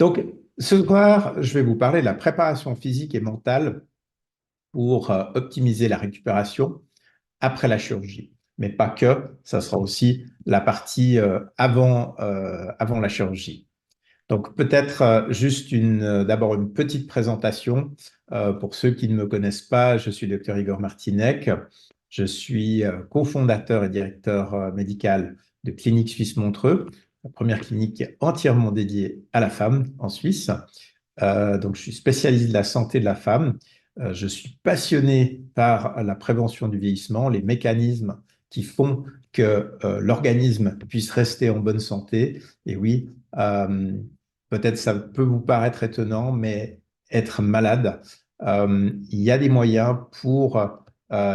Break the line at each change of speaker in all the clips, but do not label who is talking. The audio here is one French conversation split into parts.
Donc, ce soir, je vais vous parler de la préparation physique et mentale pour optimiser la récupération après la chirurgie. Mais pas que, ça sera aussi la partie avant la chirurgie. Donc, peut-être juste d'abord une petite présentation. Pour ceux qui ne me connaissent pas, je suis Dr Igor Martinec. Je suis cofondateur et directeur médical de Clinique Suisse Montreux, la première clinique entièrement dédiée à la femme en Suisse. Donc, je suis spécialiste de la santé de la femme. Je suis passionné par la prévention du vieillissement, les mécanismes qui font que l'organisme puisse rester en bonne santé. Et oui, peut-être ça peut vous paraître étonnant, mais être malade, il y a des moyens pour,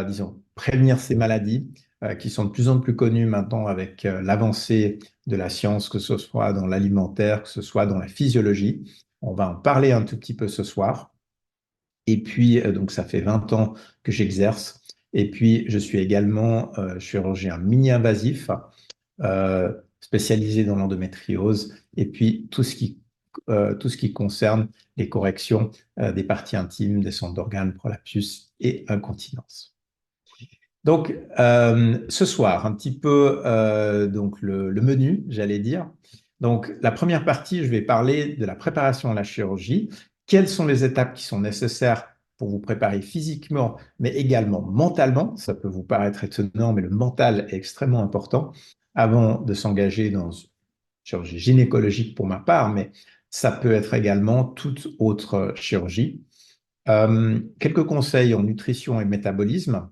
disons, prévenir ces maladies qui sont de plus en plus connues maintenant avec l'avancée de la science, que ce soit dans l'alimentaire, que ce soit dans la physiologie. On va en parler un tout petit peu ce soir. Et puis, donc, ça fait 20 ans que j'exerce. Et puis, je suis également chirurgien mini-invasif, spécialisé dans l'endométriose. Et puis, tout ce qui concerne les corrections des parties intimes, des centres d'organes, prolapsus et incontinence. Donc, ce soir, un petit peu donc le menu, j'allais dire. Donc, la première partie, je vais parler de la préparation à la chirurgie. Quelles sont les étapes qui sont nécessaires pour vous préparer physiquement, mais également mentalement? Ça peut vous paraître étonnant, mais le mental est extrêmement important avant de s'engager dans une chirurgie gynécologique pour ma part, mais ça peut être également toute autre chirurgie. Quelques conseils en nutrition et métabolisme.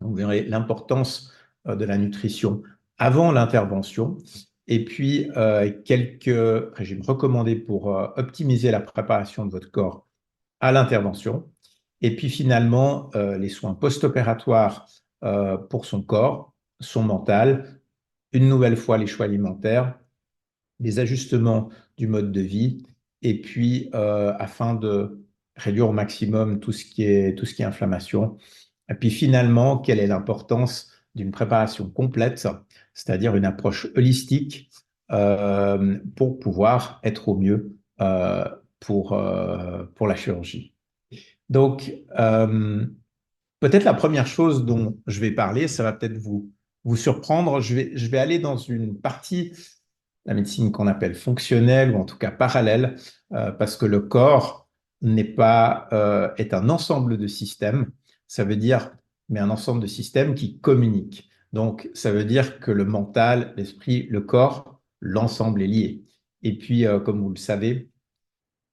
Vous verrez l'importance de la nutrition avant l'intervention et puis quelques régimes recommandés pour optimiser la préparation de votre corps à l'intervention. Et puis finalement, les soins post-opératoires pour son corps, son mental, une nouvelle fois les choix alimentaires, les ajustements du mode de vie et puis afin de réduire au maximum tout ce qui est inflammation. Et puis finalement, quelle est l'importance d'une préparation complète, c'est-à-dire une approche holistique pour pouvoir être au mieux pour la chirurgie. Donc, peut-être la première chose dont je vais parler, ça va peut-être vous surprendre. Je vais aller dans une partie de la médecine qu'on appelle fonctionnelle ou en tout cas parallèle, parce que le corps est un ensemble de systèmes. Ça veut dire, mais un ensemble de systèmes qui communiquent. Donc, ça veut dire que le mental, l'esprit, le corps, l'ensemble est lié. Et puis, comme vous le savez,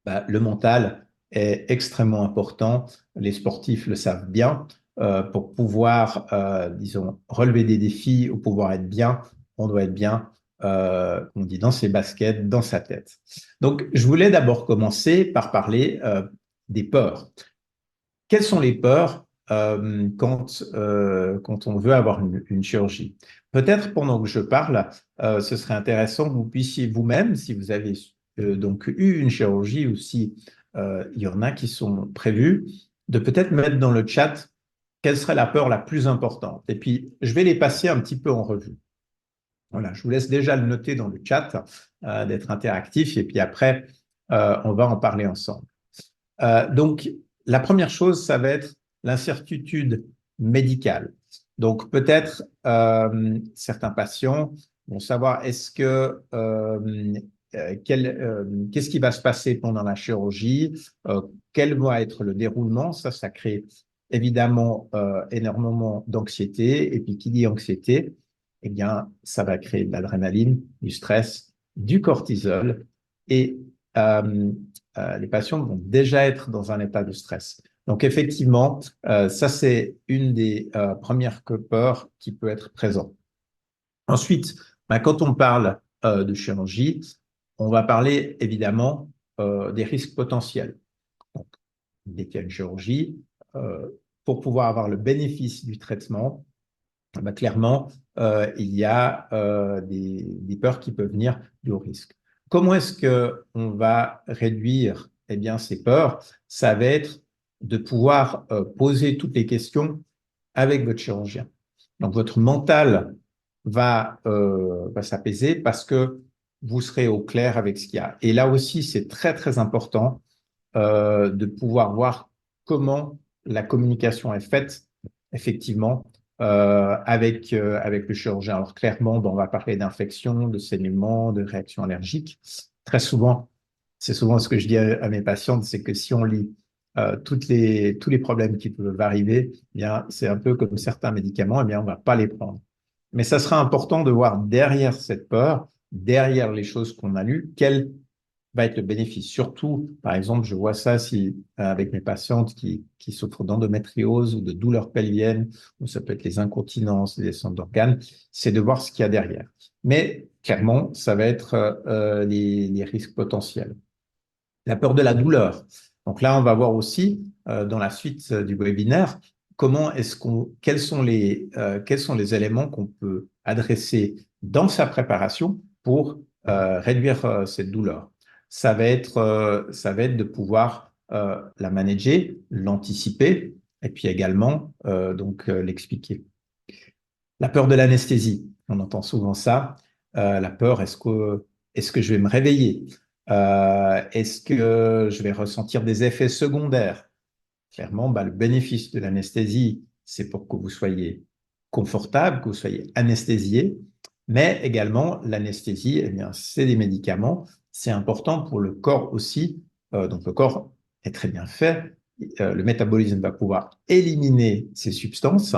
bah, le mental est extrêmement important. Les sportifs le savent bien. Pour pouvoir, disons, relever des défis ou pouvoir être bien, on doit être bien, on dit, dans ses baskets, dans sa tête. Donc, je voulais d'abord commencer par parler des peurs. Quelles sont les peurs quand on veut avoir une chirurgie? Peut-être pendant que je parle, ce serait intéressant que vous puissiez vous-même, si vous avez donc eu une chirurgie ou si il y en a qui sont prévues, de peut-être mettre dans le chat quelle serait la peur la plus importante. Et puis, je vais les passer un petit peu en revue. Voilà, je vous laisse déjà le noter dans le chat, d'être interactif, et puis après, on va en parler ensemble. Donc, la première chose, ça va être l'incertitude médicale. Donc, peut-être certains patients vont savoir qu'est-ce qui va se passer pendant la chirurgie, quel va être le déroulement. Ça crée évidemment énormément d'anxiété. Et puis, qui dit anxiété, eh bien, ça va créer de l'adrénaline, du stress, du cortisol et euh, les patients vont déjà être dans un état de stress. Donc effectivement, ça c'est une des premières peurs qui peut être présente. Ensuite, ben, quand on parle de chirurgie, on va parler évidemment des risques potentiels. Donc, dès qu'il y a une chirurgie, euh, pour pouvoir avoir le bénéfice du traitement, ben, clairement, il y a des peurs qui peuvent venir du haut risque. Comment est-ce qu'on va réduire eh bien, ces peurs? Ça va être de pouvoir poser toutes les questions avec votre chirurgien. Donc, votre mental va s'apaiser parce que vous serez au clair avec ce qu'il y a. Et là aussi, c'est très, très important de pouvoir voir comment la communication est faite, effectivement, avec le chirurgien. Alors clairement, on va parler d'infection, de saignement, de réactions allergiques. Très souvent, c'est souvent ce que je dis à mes patientes, c'est que si on lit tous les problèmes qui peuvent arriver, eh bien, c'est un peu comme certains médicaments, eh bien, on ne va pas les prendre. Mais ça sera important de voir derrière cette peur, derrière les choses qu'on a lues, quel va être le bénéfice. Surtout, par exemple, je vois ça avec mes patientes qui souffrent d'endométriose ou de douleurs pelviennes, ou ça peut être les incontinences, les descentes d'organes, c'est de voir ce qu'il y a derrière. Mais clairement, ça va être les risques potentiels. La peur de la douleur. Donc là, on va voir aussi dans la suite du webinaire quels sont les éléments qu'on peut adresser dans sa préparation pour réduire cette douleur. Ça va être de pouvoir la manager, l'anticiper et puis également l'expliquer. La peur de l'anesthésie, on entend souvent ça. La peur, est-ce que je vais me réveiller? Est-ce que je vais ressentir des effets secondaires? Clairement, le bénéfice de l'anesthésie, c'est pour que vous soyez confortable, que vous soyez anesthésié, mais également l'anesthésie, eh bien, c'est des médicaments, c'est important pour le corps aussi. Donc le corps est très bien fait, le métabolisme va pouvoir éliminer ces substances.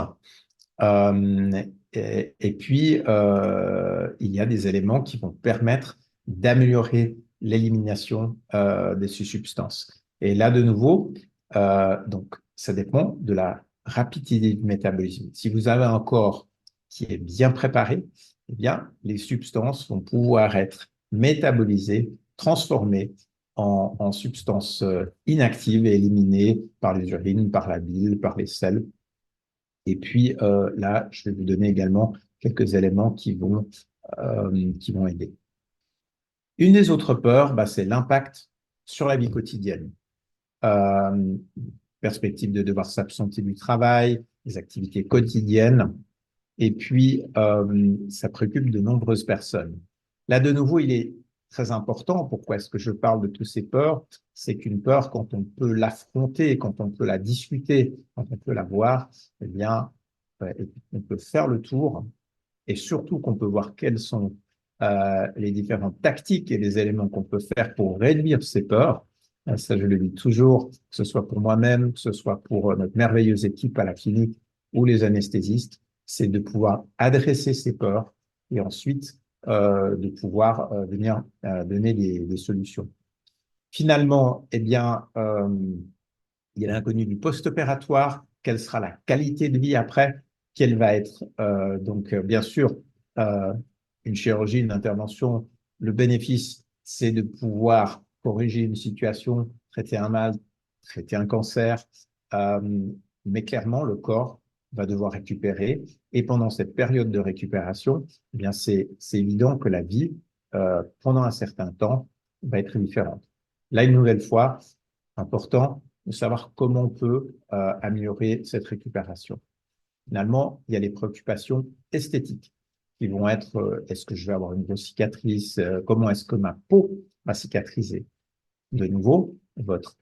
Et puis, il y a des éléments qui vont permettre d'améliorer l'élimination de ces substances. Et là, de nouveau, donc, ça dépend de la rapidité du métabolisme. Si vous avez un corps qui est bien préparé, eh bien, les substances vont pouvoir être métabolisées, transformées en substances inactives et éliminées par les urines, par la bile, par les selles. Et puis là, je vais vous donner également quelques éléments qui vont aider. Une des autres peurs, c'est l'impact sur la vie quotidienne. Perspective de devoir s'absenter du travail, des activités quotidiennes. Et puis, ça préoccupe de nombreuses personnes. Là, de nouveau, il est très important. Pourquoi est-ce que je parle de toutes ces peurs? C'est qu'une peur, quand on peut l'affronter, quand on peut la discuter, quand on peut la voir, eh bien, on peut faire le tour et surtout qu'on peut voir quelles sont les différentes tactiques et les éléments qu'on peut faire pour réduire ces peurs. Ça, je le dis toujours, que ce soit pour moi-même, que ce soit pour notre merveilleuse équipe à la clinique ou les anesthésistes, c'est de pouvoir adresser ces peurs et ensuite de pouvoir venir donner des solutions. Finalement, eh bien, il y a l'inconnu du post-opératoire. Quelle sera la qualité de vie après? Quelle va être, bien sûr, une chirurgie, une intervention. Le bénéfice, c'est de pouvoir corriger une situation, traiter un mal, traiter un cancer. Mais clairement, le corps va devoir récupérer. Et pendant cette période de récupération, eh bien, c'est évident que la vie, pendant un certain temps, va être différente. Là, une nouvelle fois, important de savoir comment on peut améliorer cette récupération. Finalement, il y a les préoccupations esthétiques qui vont être est-ce que je vais avoir une grosse cicatrice? Comment est-ce que ma peau va cicatriser? De nouveau, votre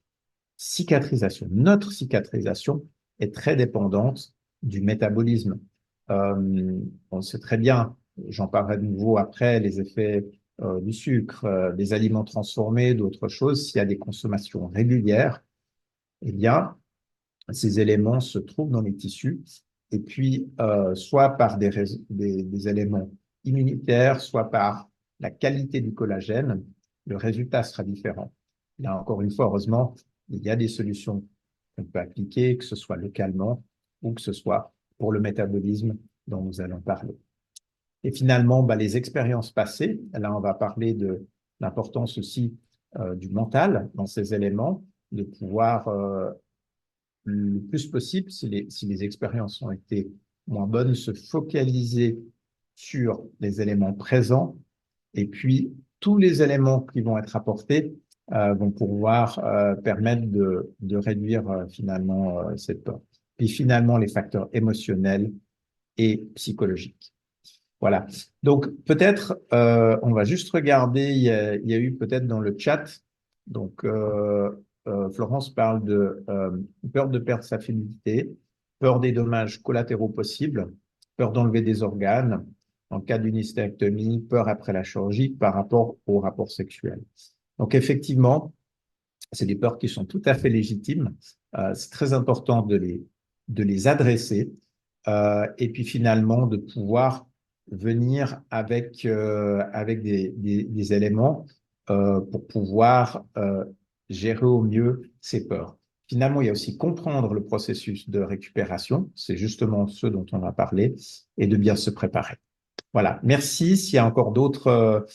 cicatrisation, notre cicatrisation est très dépendante du métabolisme. On sait très bien, j'en parlerai de nouveau après, les effets du sucre, des aliments transformés, d'autres choses. S'il y a des consommations régulières, eh bien, ces éléments se trouvent dans les tissus et puis soit par des éléments immunitaires, soit par la qualité du collagène, le résultat sera différent. Là, encore une fois, heureusement, il y a des solutions qu'on peut appliquer, que ce soit localement ou que ce soit pour le métabolisme dont nous allons parler. Et finalement, les expériences passées, là, on va parler de l'importance aussi du mental dans ces éléments, de pouvoir le plus possible, si les expériences ont été moins bonnes, se focaliser sur les éléments présents et puis tous les éléments qui vont être apportés vont pouvoir permettre de réduire finalement cette peur. Puis finalement, les facteurs émotionnels et psychologiques. Voilà. Donc, peut-être, on va juste regarder, il y a eu peut-être dans le chat, donc Florence parle de peur de perdre sa féminité, peur des dommages collatéraux possibles, peur d'enlever des organes, en cas d'une hystérectomie, peur après la chirurgie par rapport au rapport sexuel. Donc, effectivement, c'est des peurs qui sont tout à fait légitimes. C'est très important de les adresser et puis finalement de pouvoir venir avec des éléments pour pouvoir gérer au mieux ces peurs. Finalement, il y a aussi comprendre le processus de récupération, c'est justement ce dont on va parler, et de bien se préparer. Voilà, merci. S'il y a encore d'autres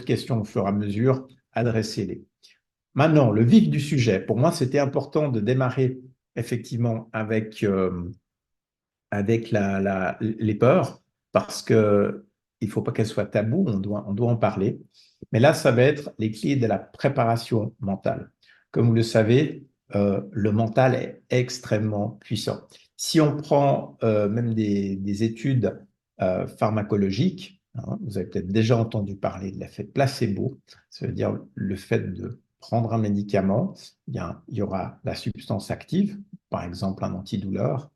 questions au fur et à mesure, adressez-les. Maintenant, le vif du sujet. Pour moi, c'était important de démarrer effectivement avec les peurs parce que il faut pas qu'elles soient taboues, on doit en parler. Mais là, ça va être les clés de la préparation mentale. Comme vous le savez, le mental est extrêmement puissant. Si on prend même des études pharmacologiques, hein, vous avez peut-être déjà entendu parler de l'effet placebo, ça veut dire le fait de prendre un médicament, bien, il y aura la substance active, par exemple un antidouleur,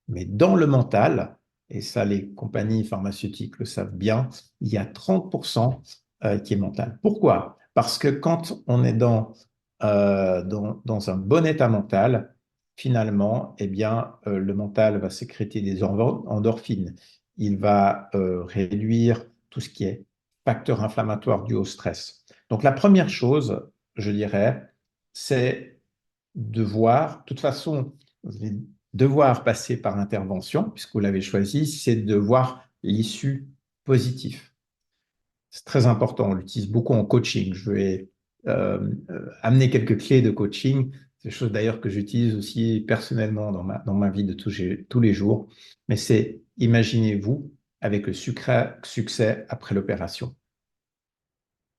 mais dans le mental, et ça les compagnies pharmaceutiques le savent bien, il y a 30% qui est mental. Pourquoi? Parce que quand on est dans un bon état mental, finalement, eh bien, le mental va sécréter des endorphines. Il va réduire tout ce qui est facteur inflammatoire dû au stress. Donc la première chose, je dirais, c'est de voir, de toute façon, vous allez devoir passer par l'intervention, puisque vous l'avez choisi, c'est de voir l'issue positive. C'est très important, on l'utilise beaucoup en coaching. Je vais amener quelques clés de coaching. C'est des choses d'ailleurs que j'utilise aussi personnellement dans ma vie de tous les jours. Mais c'est, imaginez-vous, avec le succès après l'opération.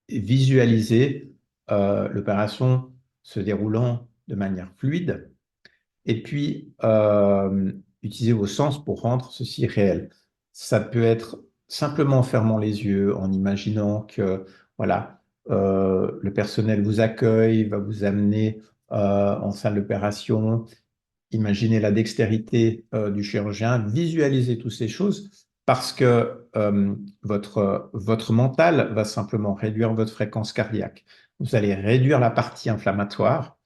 Visualisez l'opération se déroulant de manière fluide et puis utilisez vos sens pour rendre ceci réel. Ça peut être simplement en fermant les yeux, en imaginant que voilà, le personnel vous accueille, va vous amener en salle d'opération. Imaginez la dextérité du chirurgien, visualisez toutes ces choses parce que votre mental va simplement réduire votre fréquence cardiaque. Vous allez réduire la partie inflammatoire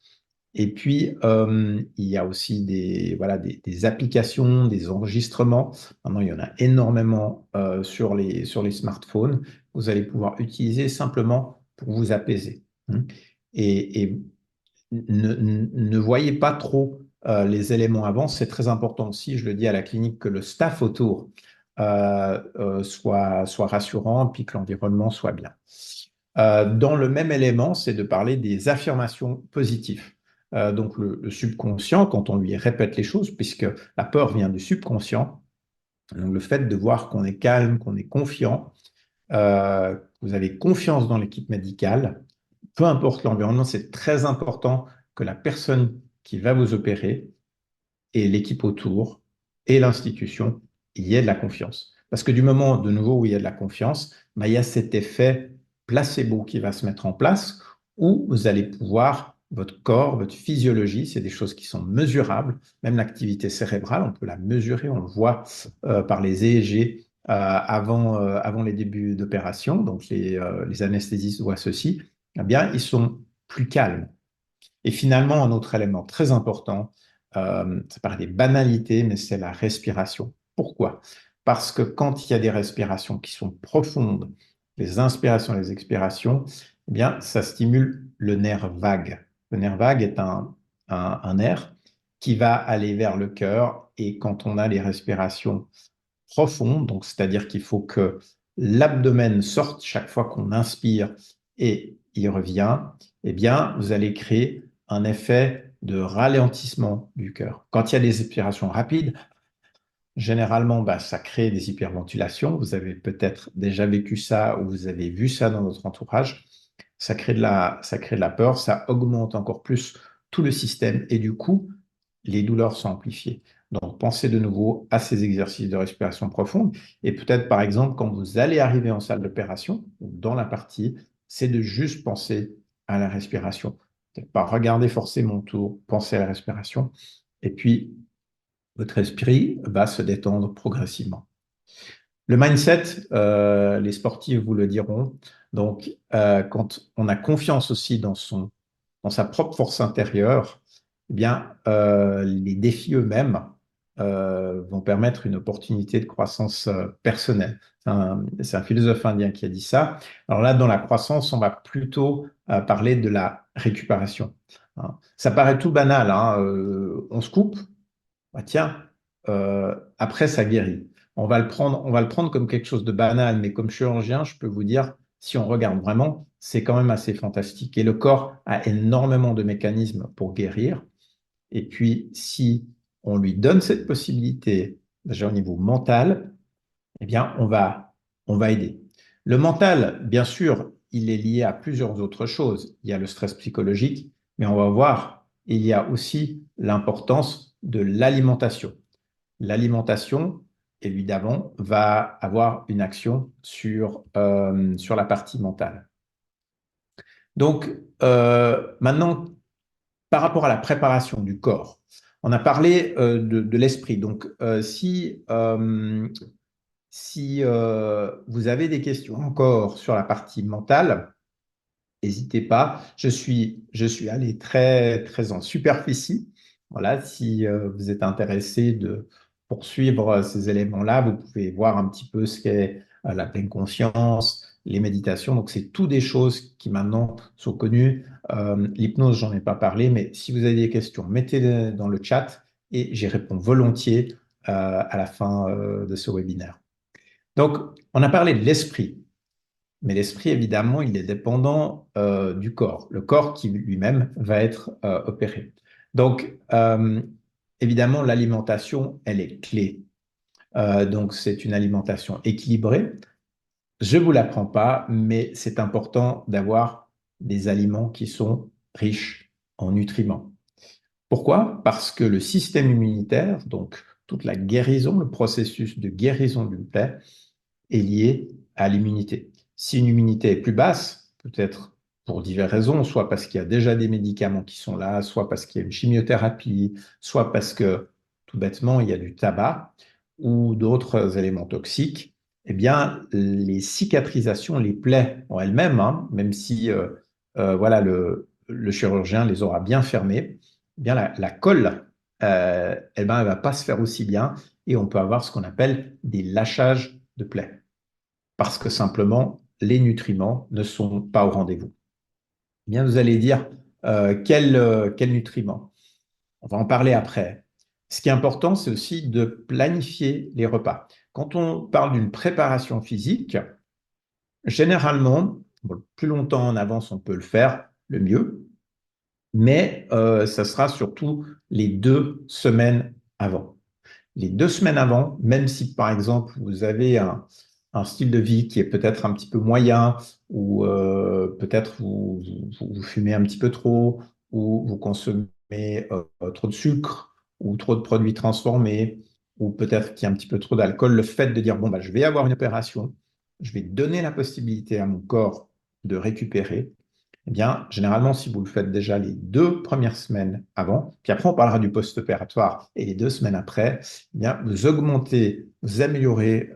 et puis, il y a aussi voilà, des applications, des enregistrements. Maintenant, il y en a énormément sur les smartphones. Vous allez pouvoir utiliser simplement pour vous apaiser. Hein. Et ne voyez pas trop les éléments avant. C'est très important aussi, je le dis à la clinique, que le staff autour soit rassurant, puis que l'environnement soit bien. Dans le même élément, c'est de parler des affirmations positives. Donc le subconscient, quand on lui répète les choses, puisque la peur vient du subconscient, donc le fait de voir qu'on est calme, qu'on est confiant, vous avez confiance dans l'équipe médicale, peu importe l'environnement, c'est très important que la personne qui va vous opérer et l'équipe autour et l'institution, il y ait de la confiance. Parce que du moment, de nouveau, où il y a de la confiance, bah, il y a cet effet placebo qui va se mettre en place où vous allez pouvoir, votre corps, votre physiologie, c'est des choses qui sont mesurables, même l'activité cérébrale, on peut la mesurer, on le voit par les EEG avant les débuts d'opération, donc les anesthésistes voient ceci, eh bien, ils sont plus calmes. Et finalement, un autre élément très important, ça paraît des banalités, mais c'est la respiration. Pourquoi? Parce que quand il y a des respirations qui sont profondes, les inspirations et les expirations, eh bien, ça stimule le nerf vague. Le nerf vague est un nerf qui va aller vers le cœur et quand on a les respirations profondes, donc c'est-à-dire qu'il faut que l'abdomen sorte chaque fois qu'on inspire et il revient, eh bien, vous allez créer un effet de ralentissement du cœur. Quand il y a des expirations rapides, généralement, bah, ça crée des hyperventilations. Vous avez peut-être déjà vécu ça ou vous avez vu ça dans votre entourage. Ça crée de la peur, ça augmente encore plus tout le système et du coup, les douleurs sont amplifiées. Donc, pensez de nouveau à ces exercices de respiration profonde. Et peut-être, par exemple, quand vous allez arriver en salle d'opération, dans la partie, c'est de juste penser à la respiration. Peut-être pas regarder forcément autour, penser à la respiration. Et puis, votre esprit va se détendre progressivement. Le mindset, les sportifs vous le diront. Donc, quand on a confiance aussi dans sa propre force intérieure, eh bien, les défis eux-mêmes vont permettre une opportunité de croissance personnelle. C'est un philosophe indien qui a dit ça. Alors là, dans la croissance, on va plutôt parler de la récupération. Hein. Ça paraît tout banal, hein, on se coupe, bah, tiens, après ça guérit. On va le prendre comme quelque chose de banal, mais comme chirurgien, je peux vous dire, si on regarde vraiment, c'est quand même assez fantastique. Et le corps a énormément de mécanismes pour guérir. Et puis, si on lui donne cette possibilité, déjà au niveau mental, eh bien, on va aider. Le mental, bien sûr, il est lié à plusieurs autres choses. Il y a le stress psychologique, mais on va voir, il y a aussi l'importance de l'alimentation. L'alimentation, évidemment, va avoir une action sur la partie mentale. Donc, maintenant, par rapport à la préparation du corps, on a parlé de l'esprit. Donc, si vous avez des questions encore sur la partie mentale, n'hésitez pas. Je suis allé très, très en superficie. Voilà, si vous êtes intéressé de poursuivre ces éléments-là, vous pouvez voir un petit peu ce qu'est la pleine conscience, les méditations. Donc, c'est tout des choses qui maintenant sont connues. L'hypnose, j'en ai pas parlé, mais si vous avez des questions, mettez-les dans le chat et j'y réponds volontiers à la fin de ce webinaire. Donc, on a parlé de l'esprit. Mais l'esprit, évidemment, il est dépendant du corps. Le corps qui lui-même va être opéré. Donc, évidemment, l'alimentation, elle est clé. Donc, c'est une alimentation équilibrée. Je ne vous l'apprends pas, mais c'est important d'avoir des aliments qui sont riches en nutriments. Pourquoi? Parce que le système immunitaire, donc toute la guérison, le processus de guérison d'une plaie, est lié à l'immunité. Si une immunité est plus basse, peut-être pour diverses raisons, soit parce qu'il y a déjà des médicaments qui sont là, soit parce qu'il y a une chimiothérapie, soit parce que tout bêtement il y a du tabac ou d'autres éléments toxiques, eh bien les cicatrisations, les plaies en elles-mêmes, hein, même si voilà, le chirurgien les aura bien fermées, eh bien la colle, eh ben, elle ne va pas se faire aussi bien et on peut avoir ce qu'on appelle des lâchages de plaies parce que simplement les nutriments ne sont pas au rendez-vous. Eh bien, vous allez dire quels nutriments? On va en parler après. Ce qui est important, c'est aussi de planifier les repas. Quand on parle d'une préparation physique, généralement, bon, le plus longtemps en avance on peut le faire, le mieux, mais ça sera surtout les 2 semaines avant. Les 2 semaines avant, même si par exemple vous avez un style de vie qui est peut-être un petit peu moyen, ou peut-être vous fumez un petit peu trop, ou vous consommez trop de sucre, ou trop de produits transformés, ou peut-être qu'il y a un petit peu trop d'alcool, le fait de dire, bon, bah, je vais avoir une opération, je vais donner la possibilité à mon corps de récupérer, eh bien, généralement, si vous le faites déjà les 2 premières semaines avant, puis après on parlera du post-opératoire et les 2 semaines après, eh bien, vous augmentez, vous améliorez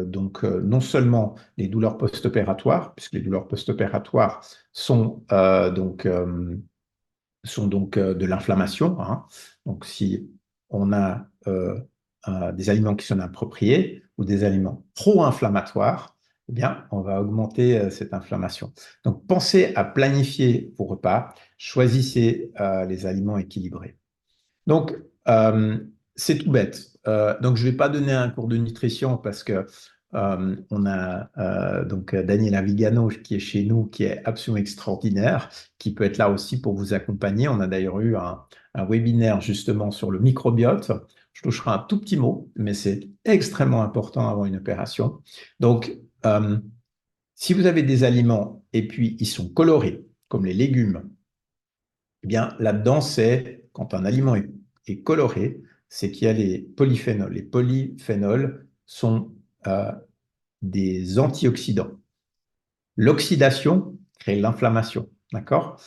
donc non seulement les douleurs post-opératoires, puisque les douleurs post-opératoires sont donc de l'inflammation. Hein. Donc, si on a des aliments qui sont appropriés ou des aliments pro-inflammatoires, eh bien, on va augmenter cette inflammation. Donc, pensez à planifier vos repas, choisissez les aliments équilibrés. Donc, c'est tout bête. Donc, je ne vais pas donner un cours de nutrition parce que on a donc Daniela Vigano qui est chez nous, qui est absolument extraordinaire, qui peut être là aussi pour vous accompagner. On a d'ailleurs eu un webinaire justement sur le microbiote. Je toucherai un tout petit mot, mais c'est extrêmement important avant une opération. Donc, si vous avez des aliments et puis ils sont colorés, comme les légumes, eh bien là-dedans, c'est quand un aliment est coloré, c'est qu'il y a les polyphénols. Les polyphénols sont des antioxydants. L'oxydation crée l'inflammation, d'accord?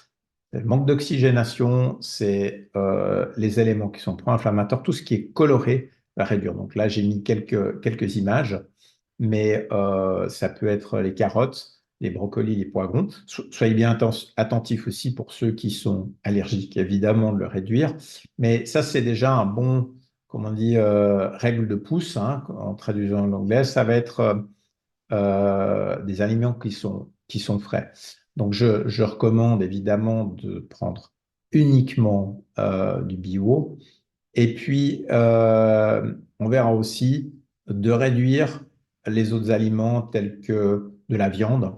Le manque d'oxygénation, c'est les éléments qui sont pro-inflammatoires. Tout ce qui est coloré va réduire. Donc là, j'ai mis quelques images, mais ça peut être les carottes, les brocolis, les poivrons. Soyez bien attentifs aussi pour ceux qui sont allergiques, évidemment, de le réduire. Mais ça, c'est déjà un bon, comme on dit, règle de pouce, hein, en traduisant en l'anglais. Ça va être des aliments qui sont frais. Donc, je recommande évidemment de prendre uniquement du bio. Et puis, on verra aussi de réduire les autres aliments tels que de la viande,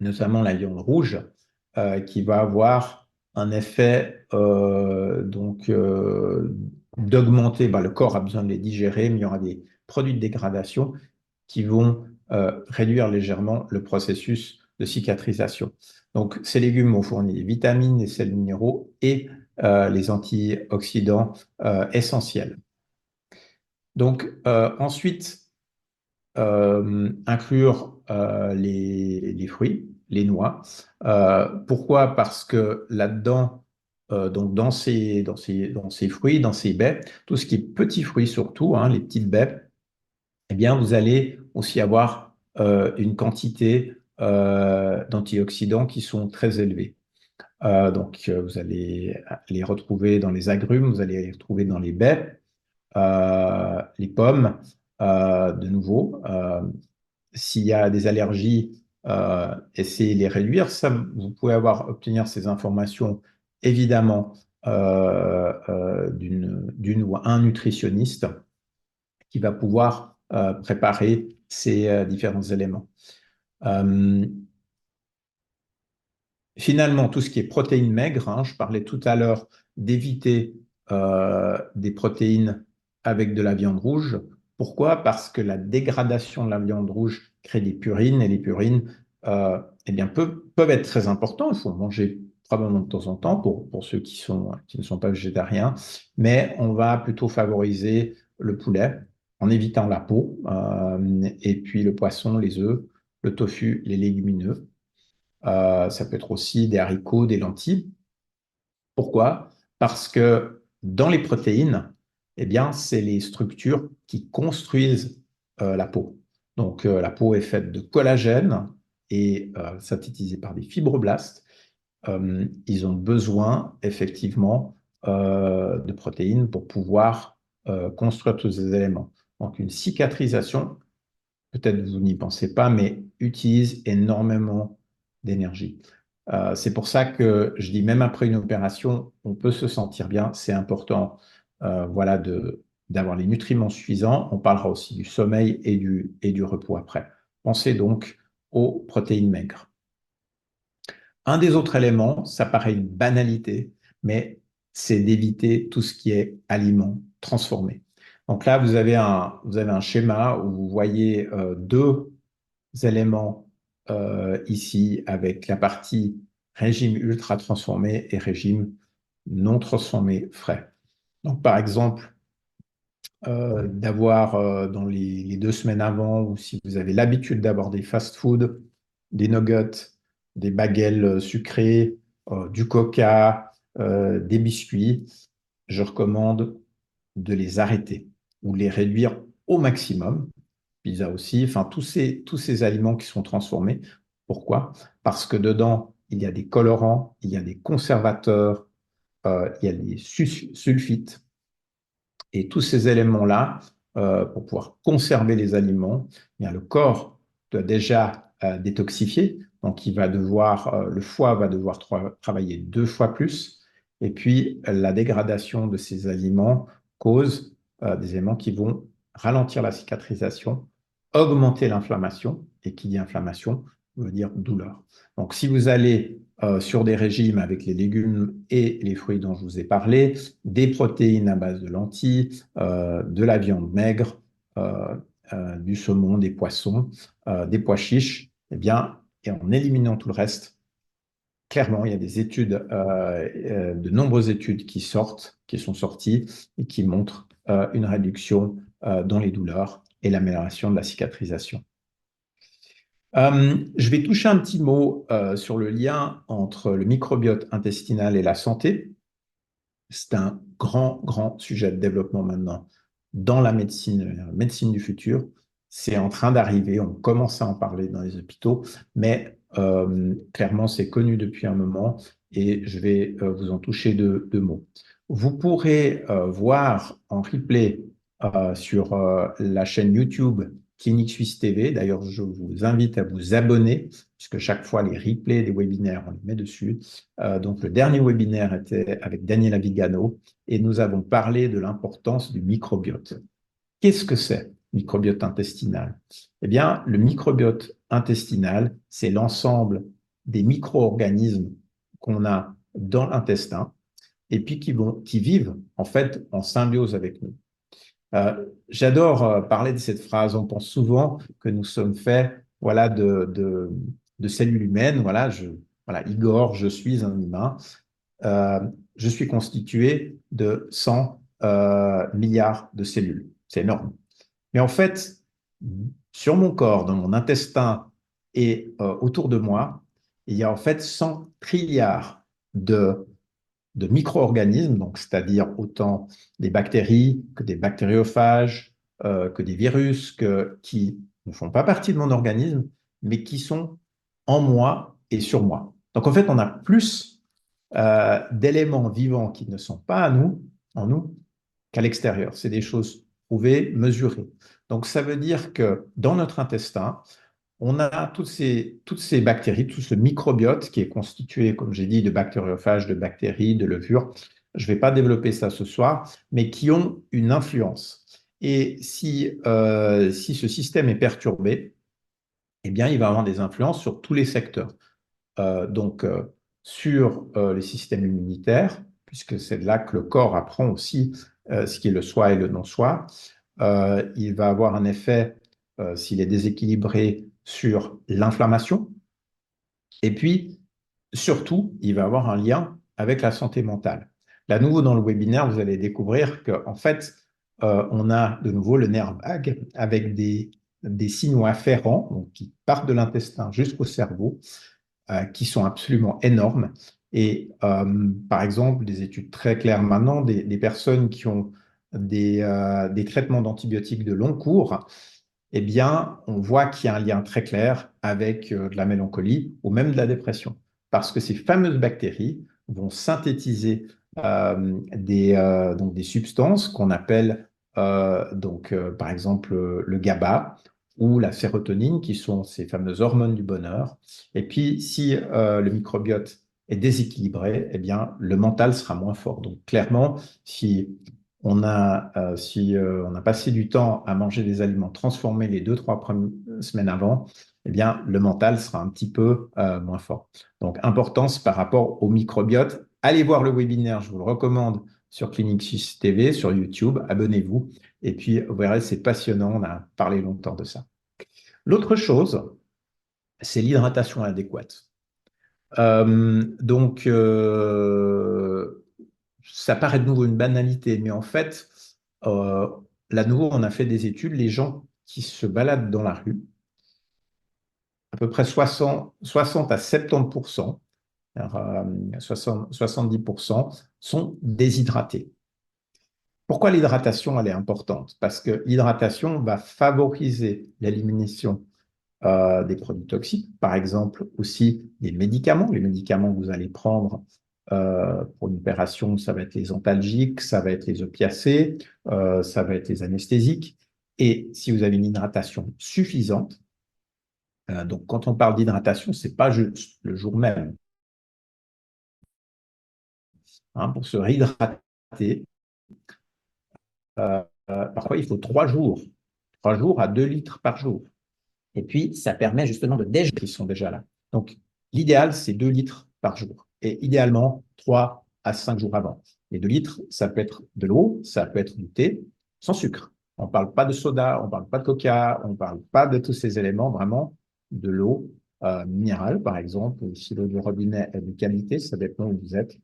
notamment la viande rouge, qui va avoir un effet d'augmenter. Le corps a besoin de les digérer, mais il y aura des produits de dégradation qui vont réduire légèrement le processus de cicatrisation. Donc, ces légumes ont fourni des vitamines, des sels minéraux et les antioxydants essentiels. Donc, ensuite, inclure les fruits, les noix. Pourquoi? Parce que là-dedans, donc dans ces fruits, dans ces baies, tout ce qui est petits fruits surtout, hein, les petites baies, eh bien, vous allez aussi avoir une quantité d'antioxydants qui sont très élevés. Vous allez les retrouver dans les agrumes, vous allez les retrouver dans les baies, les pommes, de nouveau. S'il y a des allergies, essayez de les réduire. Ça, vous pouvez obtenir ces informations, évidemment, d'une ou un nutritionniste qui va pouvoir préparer ces différents éléments. Finalement, tout ce qui est protéines maigres, hein, je parlais tout à l'heure d'éviter des protéines avec de la viande rouge. Pourquoi? Parce que la dégradation de la viande rouge crée des purines et les purines eh bien, peuvent être très importantes. Il faut manger probablement de temps en temps pour ceux qui ne sont pas végétariens, mais on va plutôt favoriser le poulet en évitant la peau, et puis le poisson, les œufs, le tofu, les légumineux. Ça peut être aussi des haricots, des lentilles. Pourquoi? Parce que dans les protéines, eh bien, c'est les structures qui construisent la peau. Donc, la peau est faite de collagène et synthétisée par des fibroblastes. Ils ont besoin effectivement de protéines pour pouvoir construire tous ces éléments. Donc, une cicatrisation, peut-être vous n'y pensez pas, mais utilise énormément d'énergie. C'est pour ça que je dis, même après une opération, on peut se sentir bien. C'est important, voilà, d'avoir les nutriments suffisants. On parlera aussi du sommeil et du repos après. Pensez donc aux protéines maigres. Un des autres éléments, ça paraît une banalité, mais c'est d'éviter tout ce qui est aliments transformés. Donc là, vous avez un schéma où vous voyez deux éléments ici avec la partie régime ultra transformé et régime non transformé frais. Donc par exemple, d'avoir dans les 2 semaines avant, ou si vous avez l'habitude d'avoir des fast-food, des nuggets, des baguettes sucrées, du coca, des biscuits, je recommande de les arrêter ou les réduire au maximum. Pizza aussi, enfin tous ces aliments qui sont transformés. Pourquoi? Parce que dedans, il y a des colorants, il y a des conservateurs, il y a des sulfites. Et tous ces éléments-là, pour pouvoir conserver les aliments, eh bien, le corps doit déjà détoxifier. Donc, le foie va devoir travailler 2 fois plus. Et puis, la dégradation de ces aliments cause des éléments qui vont ralentir la cicatrisation, augmenter l'inflammation. Et qui dit inflammation veut dire douleur. Donc, si vous allez sur des régimes avec les légumes et les fruits dont je vous ai parlé, des protéines à base de lentilles, de la viande maigre, du saumon, des poissons, des pois chiches, eh bien, et en éliminant tout le reste, clairement, il y a des études, de nombreuses études qui sont sorties et qui montrent une réduction dans les douleurs et l'amélioration de la cicatrisation. Je vais toucher un petit mot sur le lien entre le microbiote intestinal et la santé. C'est un grand, grand sujet de développement maintenant dans la médecine du futur. C'est en train d'arriver, on commence à en parler dans les hôpitaux, mais clairement, c'est connu depuis un moment et je vais vous en toucher deux mots. Vous pourrez voir en replay sur la chaîne YouTube Clinique Suisse TV. D'ailleurs, je vous invite à vous abonner, puisque chaque fois, les replays des webinaires, on les met dessus. Donc, le dernier webinaire était avec Daniela Vigano et nous avons parlé de l'importance du microbiote. Qu'est-ce que c'est, microbiote intestinal? Eh bien, le microbiote intestinal, c'est l'ensemble des micro-organismes qu'on a dans l'intestin et puis qui vivent en fait en symbiose avec nous. J'adore parler de cette phrase. On pense souvent que nous sommes faits, voilà, de cellules humaines. Voilà, Igor, je suis un humain. Je suis constitué de 100 milliards de cellules. C'est énorme. Mais en fait, sur mon corps, dans mon intestin et autour de moi, il y a en fait 100 trilliards de micro-organismes, donc c'est-à-dire autant des bactéries que des bactériophages, que des virus qui ne font pas partie de mon organisme, mais qui sont en moi et sur moi. Donc en fait, on a plus d'éléments vivants qui ne sont pas en nous, qu'à l'extérieur. C'est des choses prouvées, mesurées. Donc ça veut dire que dans notre intestin, on a toutes ces bactéries, tout ce microbiote qui est constitué, comme j'ai dit, de bactériophages, de bactéries, de levures. Je ne vais pas développer ça ce soir, mais qui ont une influence. Et si ce système est perturbé, eh bien, il va avoir des influences sur tous les secteurs. Donc, sur le système immunitaire, puisque c'est de là que le corps apprend aussi ce qui est le soi et le non-soi. Il va avoir un effet, s'il est déséquilibré, sur l'inflammation. Et puis, surtout, il va avoir un lien avec la santé mentale. Là, nouveau dans le webinaire, vous allez découvrir qu'en fait, on a de nouveau le nerf vague avec des signaux afférents donc, qui partent de l'intestin jusqu'au cerveau, qui sont absolument énormes. Et par exemple, des études très claires maintenant, des personnes qui ont des traitements d'antibiotiques de long cours, eh bien, on voit qu'il y a un lien très clair avec de la mélancolie ou même de la dépression. Parce que ces fameuses bactéries vont synthétiser donc des substances qu'on appelle, par exemple, le GABA ou la sérotonine, qui sont ces fameuses hormones du bonheur. Et puis, si le microbiote est déséquilibré, eh bien, le mental sera moins fort. Donc, clairement, si on a passé du temps à manger des aliments transformés les 2-3 premières semaines avant, eh bien, le mental sera un petit peu moins fort. Donc, importance par rapport au microbiote. Allez voir le webinaire, je vous le recommande, sur Clinique Suisse TV, sur YouTube. Abonnez-vous. Et puis, vous verrez, c'est passionnant. On a parlé longtemps de ça. L'autre chose, c'est l'hydratation adéquate. Donc, ça paraît de nouveau une banalité, mais en fait, là, de nouveau, on a fait des études, les gens qui se baladent dans la rue, à peu près 60 à 70%, 70% sont déshydratés. Pourquoi l'hydratation, elle est importante? Parce que l'hydratation va favoriser l'élimination des produits toxiques, par exemple aussi des médicaments. Les médicaments que vous allez prendre pour une opération, ça va être les antalgiques, ça va être les opiacés, ça va être les anesthésiques. Et si vous avez une hydratation suffisante, donc quand on parle d'hydratation, ce n'est pas juste le jour même. Hein, pour se réhydrater, parfois il faut 3 jours. 3 jours à 2 litres par jour. Et puis, ça permet justement de déjeuner qui sont déjà là. Donc, l'idéal, c'est 2 litres par jour. Et idéalement, 3 à 5 jours avant. Les 2 litres, ça peut être de l'eau, ça peut être du thé, sans sucre. On ne parle pas de soda, on ne parle pas de coca, on ne parle pas de tous ces éléments, vraiment de l'eau minérale, par exemple, ou si l'eau du robinet est de qualité, ça dépend où vous êtes,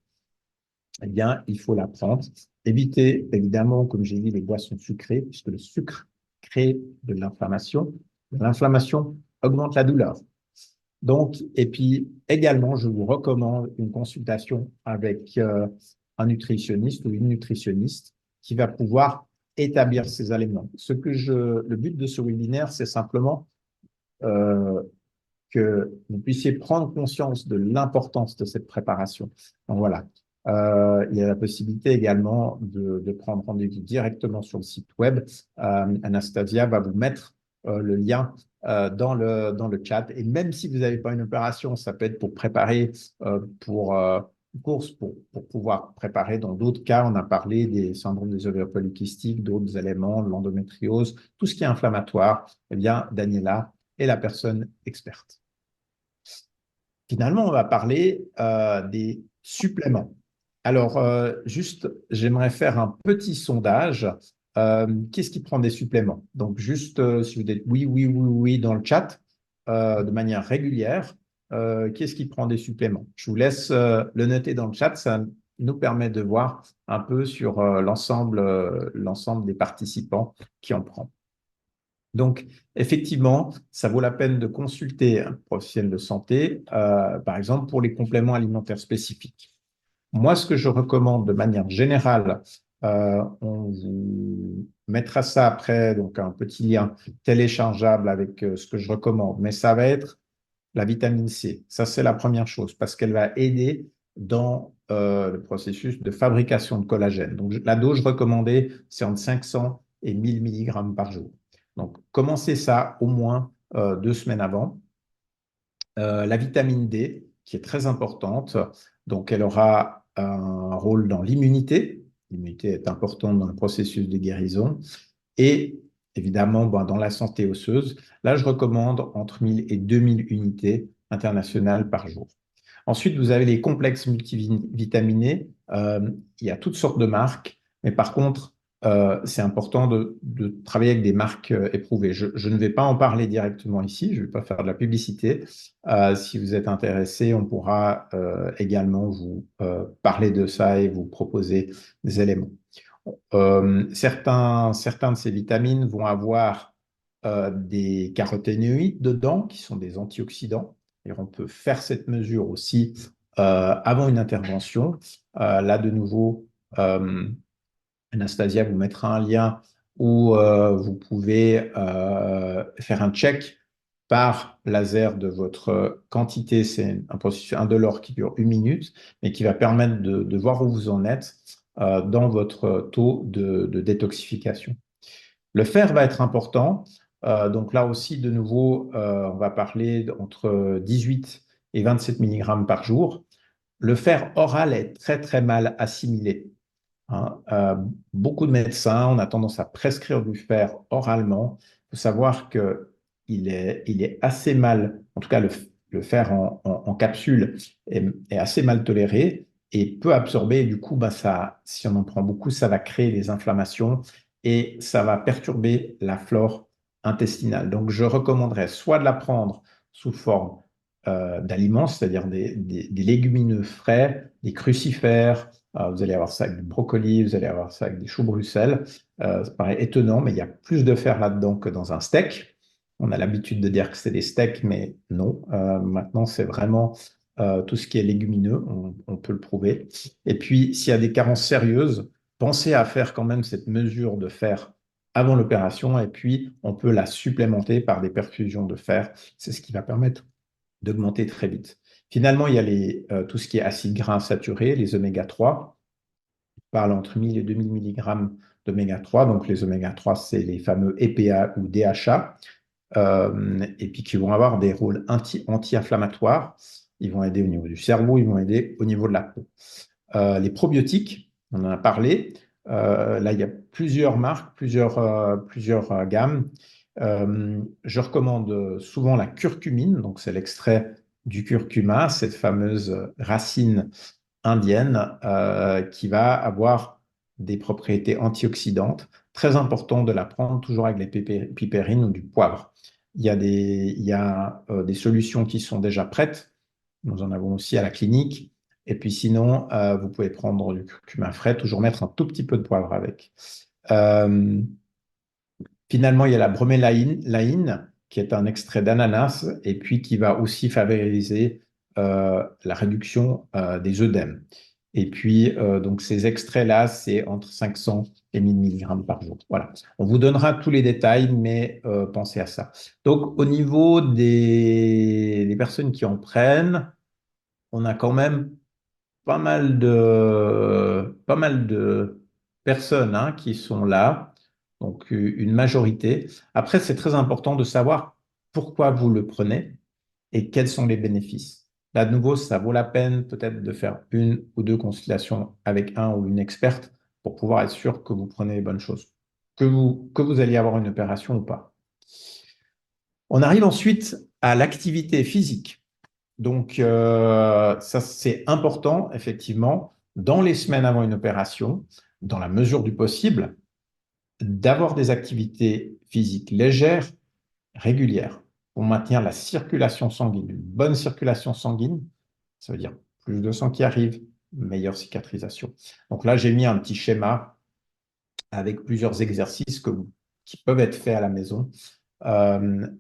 eh bien, il faut la prendre. Évitez, évidemment, comme j'ai dit, les boissons sucrées, puisque le sucre crée de l'inflammation. L'inflammation augmente la douleur. Donc, et puis également, je vous recommande une consultation avec un nutritionniste ou une nutritionniste qui va pouvoir établir ces aliments. Le but de ce webinaire, c'est simplement euh, que vous puissiez prendre conscience de l'importance de cette préparation. Donc voilà. Il y a la possibilité également de prendre rendez-vous directement sur le site web. Anastasia va vous mettre le lien dans le chat. Et même si vous n'avez pas une opération, ça peut être pour préparer pour une course, pour pouvoir préparer. Dans d'autres cas, on a parlé des syndromes des ovaires polykystiques, d'autres éléments, l'endométriose, tout ce qui est inflammatoire. Eh bien, Daniela est la personne experte. Finalement, on va parler des suppléments. Alors, juste, j'aimerais faire un petit sondage. Qu'est-ce qui prend des suppléments? Donc, juste, si vous dites oui, oui, oui, oui dans le chat, de manière régulière, qu'est-ce qui prend des suppléments? Je vous laisse le noter dans le chat. Ça nous permet de voir un peu sur l'ensemble des participants qui en prend. Donc, effectivement, ça vaut la peine de consulter un professionnel de santé, par exemple pour les compléments alimentaires spécifiques. Moi, ce que je recommande de manière générale, on vous mettra ça après, donc un petit lien téléchargeable avec ce que je recommande, mais ça va être la vitamine C. Ça, c'est la première chose parce qu'elle va aider dans le processus de fabrication de collagène. Donc, la dose recommandée, c'est entre 500 et 1000 mg par jour. Donc, commencez ça au moins 2 semaines avant. La vitamine D, qui est très importante, donc elle aura un rôle dans l'immunité. L'immunité est importante dans le processus de guérison. Et évidemment, dans la santé osseuse, là, je recommande entre 1000 et 2000 unités internationales par jour. Ensuite, vous avez les complexes multivitaminés. Il y a toutes sortes de marques, mais par contre, c'est important de travailler avec des marques éprouvées. Je ne vais pas en parler directement ici, je ne vais pas faire de la publicité. Si vous êtes intéressé, on pourra également vous parler de ça et vous proposer des éléments. Certains de ces vitamines vont avoir des caroténoïdes dedans, qui sont des antioxydants. Et on peut faire cette mesure aussi avant une intervention. Là, de nouveau, Anastasia vous mettra un lien où vous pouvez faire un check par laser de votre quantité. C'est un processus indolore qui dure 1 minute, mais qui va permettre de voir où vous en êtes dans votre taux de détoxification. Le fer va être important. Donc là aussi, de nouveau, on va parler entre 18 et 27 mg par jour. Le fer oral est très, très mal assimilé. Hein. Beaucoup de médecins, on a tendance à prescrire du fer oralement. Il faut savoir il est assez mal, en tout cas le fer en capsule est assez mal toléré et peu absorbé. Et du coup, si on en prend beaucoup, ça va créer des inflammations et ça va perturber la flore intestinale. Donc, je recommanderais soit de la prendre sous forme d'aliments, c'est-à-dire des légumineux frais, des crucifères. Vous allez avoir ça avec du brocoli, vous allez avoir ça avec des choux Bruxelles. Ça paraît étonnant, mais il y a plus de fer là-dedans que dans un steak. On a l'habitude de dire que c'est des steaks, mais non. Maintenant, c'est vraiment tout ce qui est légumineux, on peut le prouver. Et puis, s'il y a des carences sérieuses, pensez à faire quand même cette mesure de fer avant l'opération, et puis on peut la supplémenter par des perfusions de fer. C'est ce qui va permettre d'augmenter très vite. Finalement, il y a tout ce qui est acides gras saturés, les oméga 3. On parle entre 1000 et 2000 mg d'oméga 3. Donc, les oméga 3, c'est les fameux EPA ou DHA, et puis qui vont avoir des rôles anti-inflammatoires. Ils vont aider au niveau du cerveau, ils vont aider au niveau de la peau. Les probiotiques, on en a parlé. Là, il y a plusieurs marques, plusieurs gammes. Je recommande souvent la curcumine, donc c'est l'extrait du curcuma, cette fameuse racine indienne qui va avoir des propriétés antioxydantes. Très important de la prendre toujours avec les pipérines ou du poivre. il y a des solutions qui sont déjà prêtes. Nous en avons aussi à la clinique. Et puis sinon, vous pouvez prendre du curcuma frais, toujours mettre un tout petit peu de poivre avec. Euh, Finalement, il y a la bromélaïne, qui est un extrait d'ananas et puis qui va aussi favoriser la réduction des œdèmes. Et puis, donc ces extraits-là, c'est entre 500 et 1000 mg par jour. Voilà. On vous donnera tous les détails, mais pensez à ça. Donc, au niveau des personnes qui en prennent, on a quand même pas mal de personnes hein, qui sont là, donc une majorité. Après, c'est très important de savoir pourquoi vous le prenez et quels sont les bénéfices. Là, de nouveau, ça vaut la peine peut-être de faire une ou deux consultations avec un ou une experte pour pouvoir être sûr que vous prenez les bonnes choses, que vous alliez avoir une opération ou pas. On arrive ensuite à l'activité physique. Donc, ça, c'est important, effectivement, dans les semaines avant une opération, dans la mesure du possible, d'avoir des activités physiques légères, régulières, pour maintenir la circulation sanguine, une bonne circulation sanguine. Ça veut dire plus de sang qui arrive, meilleure cicatrisation. Donc là, j'ai mis un petit schéma avec plusieurs exercices qui peuvent être faits à la maison.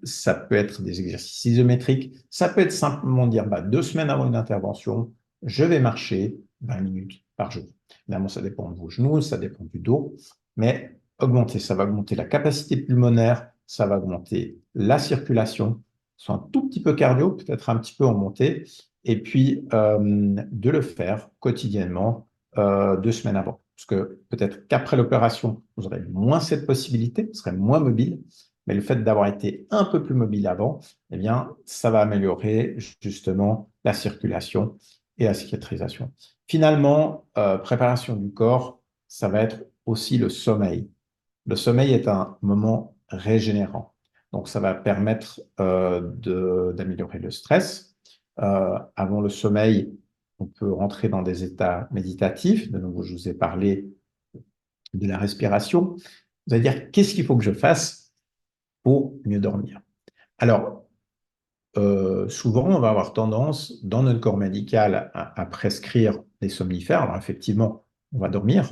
Ça peut être des exercices isométriques, ça peut être simplement dire 2 semaines avant une intervention, je vais marcher 20 minutes par jour. Évidemment, ça dépend de vos genoux, ça dépend du dos, mais ça va augmenter la capacité pulmonaire, ça va augmenter la circulation, soit un tout petit peu cardio, peut-être un petit peu en montée, et puis de le faire quotidiennement 2 semaines avant. Parce que peut-être qu'après l'opération, vous aurez moins cette possibilité, vous serez moins mobile, mais le fait d'avoir été un peu plus mobile avant, eh bien, ça va améliorer justement la circulation et la cicatrisation. Finalement, préparation du corps, ça va être aussi le sommeil. Le sommeil est un moment régénérant. Donc, ça va permettre d'améliorer le stress. Avant le sommeil, on peut rentrer dans des états méditatifs. De nouveau, je vous ai parlé de la respiration. Vous allez dire, qu'est-ce qu'il faut que je fasse pour mieux dormir? Alors, souvent, on va avoir tendance, dans notre corps médical, à prescrire des somnifères. Alors, effectivement, on va dormir.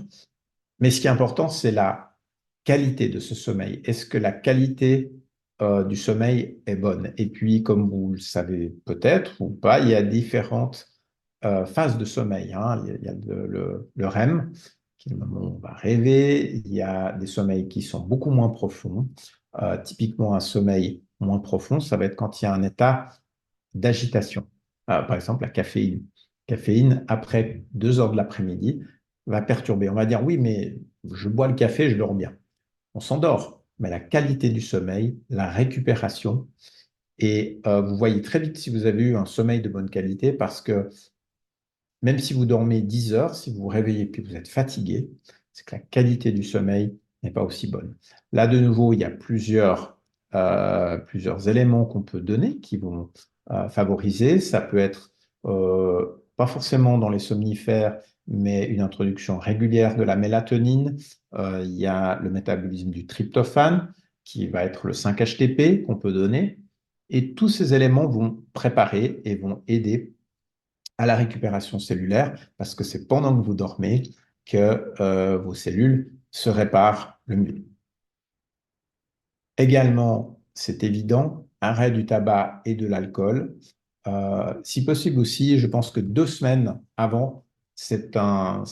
Mais ce qui est important, c'est la qualité de ce sommeil. Est-ce que la qualité du sommeil est bonne? Et puis, comme vous le savez peut-être ou pas, il y a différentes phases de sommeil, hein. Il y a le REM, qui est le moment où on va rêver. Il y a des sommeils qui sont beaucoup moins profonds. Typiquement, un sommeil moins profond, ça va être quand il y a un état d'agitation. Par exemple, la caféine. Caféine, après 2 heures de l'après-midi, va perturber. On va dire, oui, mais je bois le café, je dors bien. On s'endort, mais la qualité du sommeil, la récupération, et vous voyez très vite si vous avez eu un sommeil de bonne qualité parce que même si vous dormez 10 heures, si vous vous réveillez puis vous êtes fatigué, c'est que la qualité du sommeil n'est pas aussi bonne. Là, de nouveau, il y a plusieurs éléments qu'on peut donner qui vont favoriser. Ça peut être pas forcément dans les somnifères, mais une introduction régulière de la mélatonine. Il y a le métabolisme du tryptophane, qui va être le 5-HTP qu'on peut donner. Et tous ces éléments vont préparer et vont aider à la récupération cellulaire, parce que c'est pendant que vous dormez que vos cellules se réparent le mieux. Également, c'est évident, arrêt du tabac et de l'alcool. Si possible aussi, je pense que 2 semaines avant, c'est un